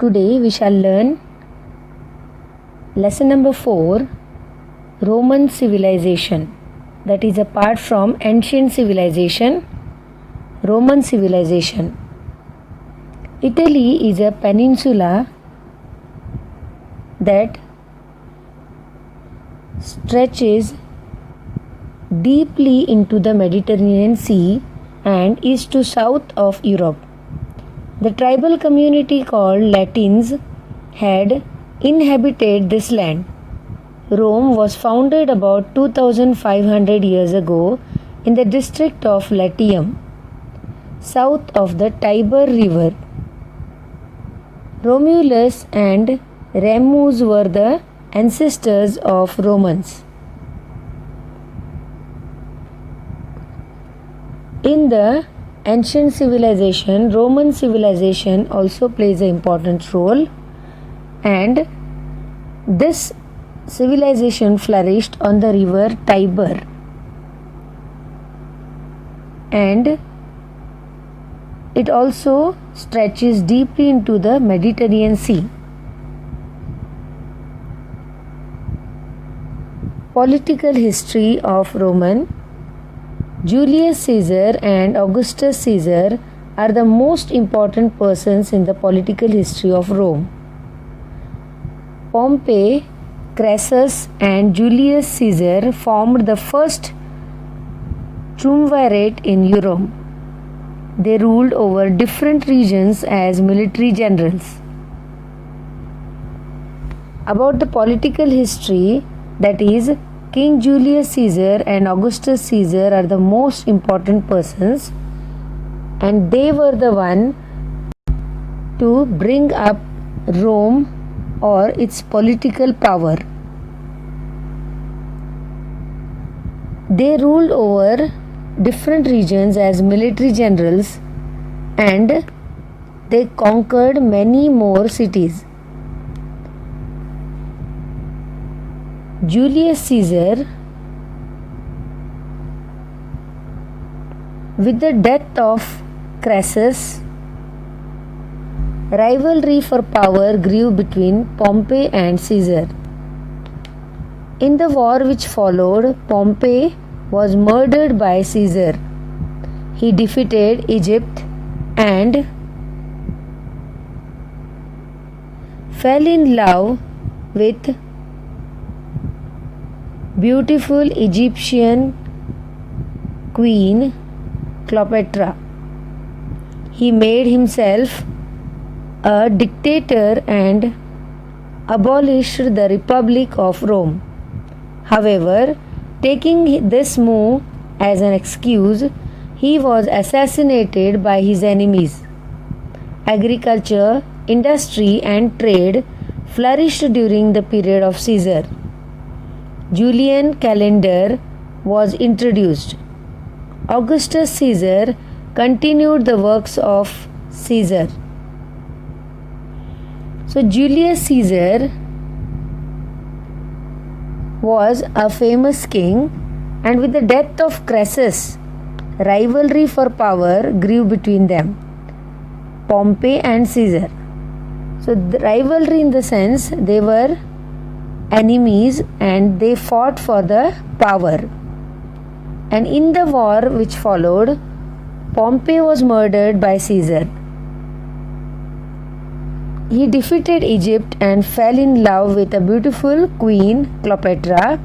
Today we shall learn lesson number 4, Roman civilization. That is apart from ancient civilization, Roman civilization. Italy is a peninsula that stretches deeply into the Mediterranean Sea and is to south of Europe. The tribal community called Latins had inhabited this land. Rome was founded about 2500 years ago in the district of Latium, south of the Tiber River. Romulus and Remus were the ancestors of Romans. In the ancient civilization, Roman civilization also plays an important role, and this civilization flourished on the river Tiber, and it also stretches deeply into the Mediterranean Sea. Political history of Roman. Julius Caesar and Augustus Caesar are the most important persons in the political history of Rome. Pompey, Crassus, and Julius Caesar formed the first triumvirate in Europe. They ruled over different regions as military generals. About the political history, that is, King Julius Caesar and Augustus Caesar are the most important persons, and they were the one to bring up Rome or its political power. They ruled over different regions as military generals, and they conquered many more cities. Julius Caesar, with the death of Crassus, rivalry for power grew between Pompey and Caesar. In the war which followed, Pompey was murdered by Caesar. He defeated Egypt and fell in love with beautiful Egyptian queen Cleopatra. He made himself a dictator and abolished the Republic of Rome. However, taking this move as an excuse, he was assassinated by his enemies. Agriculture, industry, and trade flourished during the period of Caesar. Julian calendar was introduced. Augustus Caesar continued the works of Caesar. So Julius Caesar was a famous king, and with the death of Crassus, rivalry for power grew between them, Pompey and Caesar. So the rivalry in the sense they were enemies and they fought for the power. And in the war which followed, Pompey was murdered by Caesar. He defeated Egypt and fell in love with a beautiful queen Cleopatra.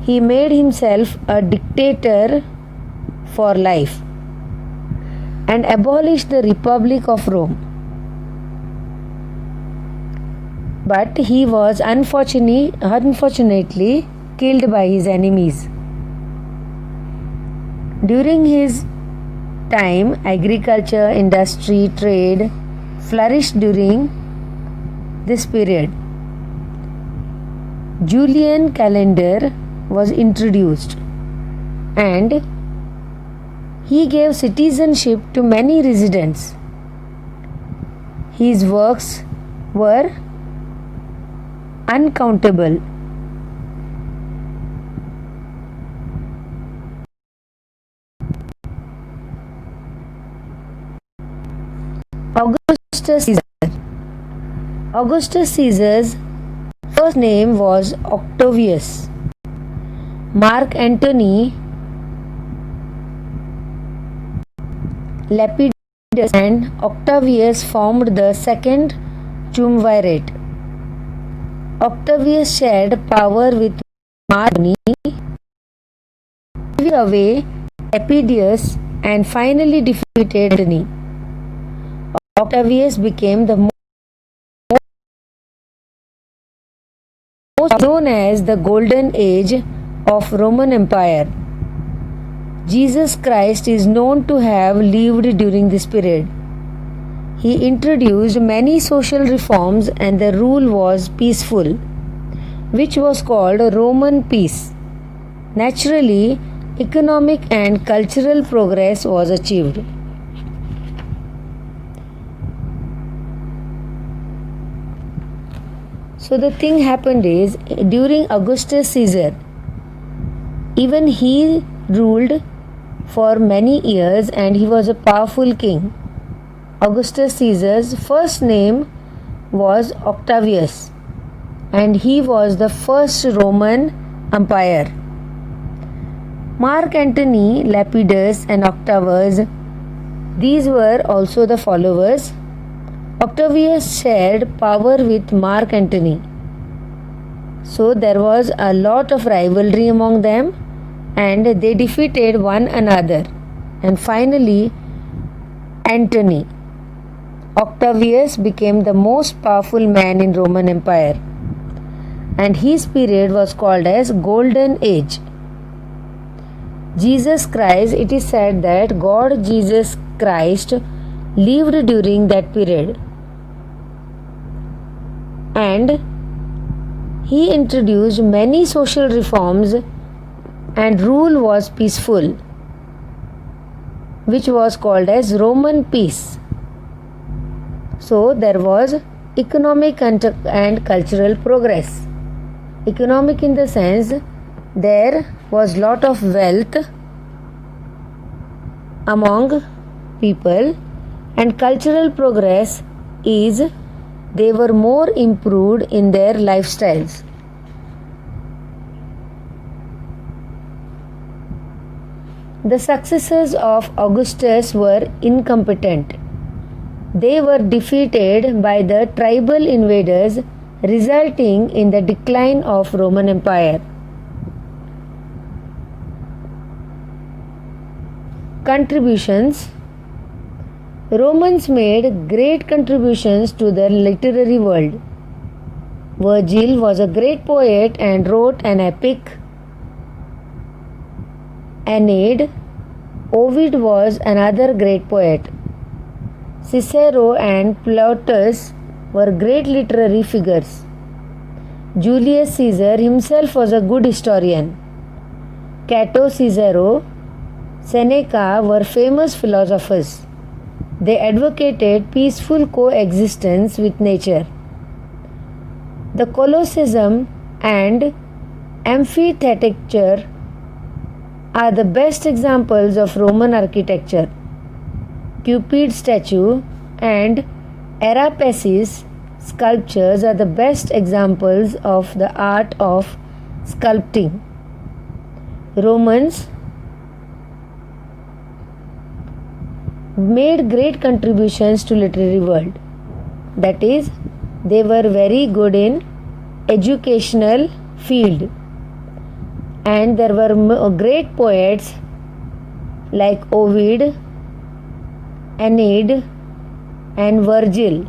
He made himself a dictator for life and abolished the Republic of Rome. But he was unfortunately killed by his enemies. During his time, agriculture, industry, trade flourished during this period. Julian calendar was introduced, and he gave citizenship to many residents. His works were uncountable. Augustus Caesar. Augustus Caesar's first name was Octavius. Mark Antony, Lepidus, and Octavius formed the second triumvirate. Octavius shared power with Mark Antony, driving away Lepidus, and finally defeated Antony. Octavius became the most known as the Golden Age of Roman Empire. Jesus Christ is known to have lived during this period. He introduced many social reforms and the rule was peaceful, which was called Roman peace. Naturally, economic and cultural progress was achieved. So the thing happened is, during Augustus Caesar, even he ruled for many years and he was a powerful king. Augustus Caesar's first name was Octavius and he was the first Roman empire. Mark Antony, Lepidus, and Octavius, these were also the followers. Octavius shared power with Mark Antony. So there was a lot of rivalry among them and they defeated one another. And finally, Antony, Octavius became the most powerful man in Roman Empire. And his period was called as Golden Age. Jesus Christ, it is said that God Jesus Christ lived during that period. And he introduced many social reforms and rule was peaceful, which was called as Roman peace. So there was economic and cultural progress. Economic in the sense there was lot of wealth among people, and cultural progress is they were more improved in their lifestyles. The successors of Augustus were incompetent. They were defeated by the tribal invaders, resulting in the decline of Roman Empire. Contributions. Romans made great contributions to the literary world. Virgil was a great poet and wrote an epic. Aeneid. Ovid was another great poet. Cicero and Plautus were great literary figures. Julius Caesar himself was a good historian. Cato, Cicero, Seneca were famous philosophers. They advocated peaceful coexistence with nature. The Colosseum and amphitheater are the best examples of Roman architecture. Cupid's statue and Arapacis sculptures are the best examples of the art of sculpting. Romans made great contributions to literary world. That is, they were very good in educational field, and there were great poets like Ovid, Aeneid, and Virgil.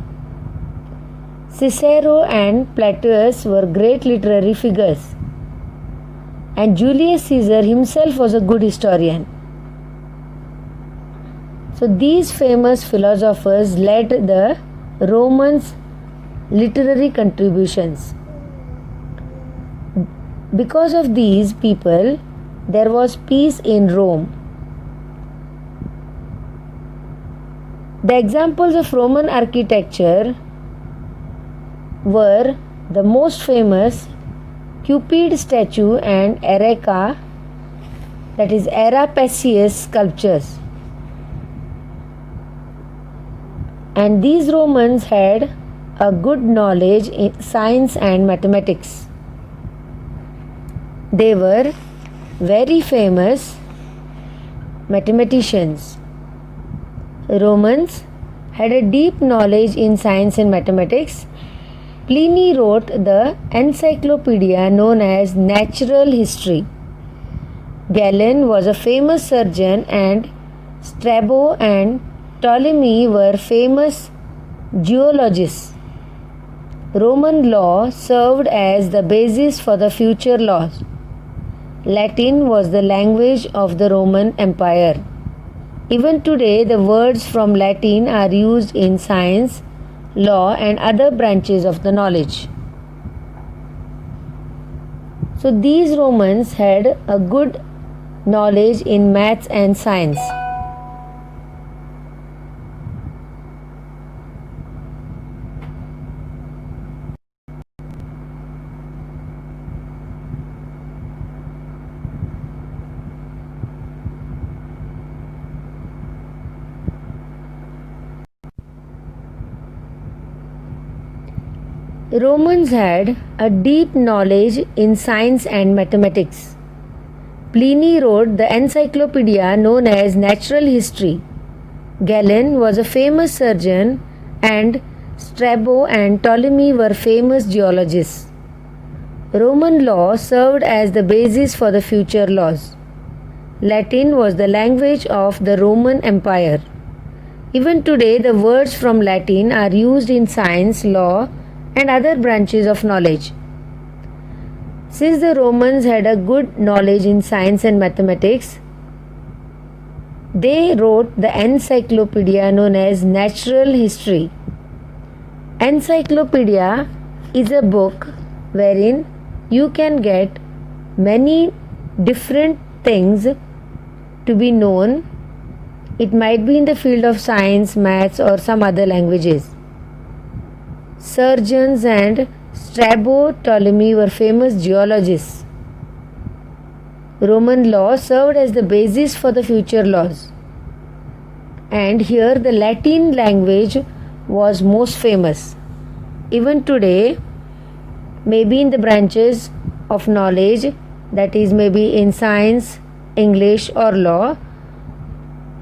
Cicero and Plautus were great literary figures, and Julius Caesar himself was a good historian. So these famous philosophers led the Romans' literary contributions. Because of these people, there was peace in Rome. The examples of Roman architecture were the most famous Cupid statue and Araca, that is Arapacius sculptures. And these Romans had a good knowledge in science and mathematics. They were very famous mathematicians. Romans had a deep knowledge in science and mathematics. Pliny wrote the encyclopedia known as Natural History. Galen was a famous surgeon, and Strabo and Ptolemy were famous geologists. Roman law served as the basis for the future laws. Latin was the language of the Roman Empire. Even today, the words from Latin are used in science, law, and other branches of the knowledge. So, these Romans had a good knowledge in maths and science. Romans had a deep knowledge in science and mathematics. Pliny wrote the encyclopedia known as Natural History. Galen was a famous surgeon, and Strabo and Ptolemy were famous geologists. Roman law served as the basis for the future laws. Latin was the language of the Roman Empire. Even today, the words from Latin are used in science, law, and other branches of knowledge. Since the Romans had a good knowledge in science and mathematics, they wrote the encyclopedia known as Natural History. Encyclopedia is a book wherein you can get many different things to be known. It might be in the field of science, maths, or some other languages. Surgeons and Strabo, Ptolemy were famous geologists. Roman law served as the basis for the future laws. And here the Latin language was most famous. Even today, maybe in the branches of knowledge, that is maybe in science, English, or law,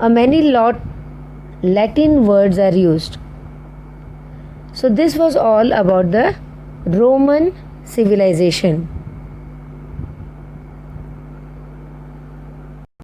many Latin words are used. So this was all about the Roman civilization.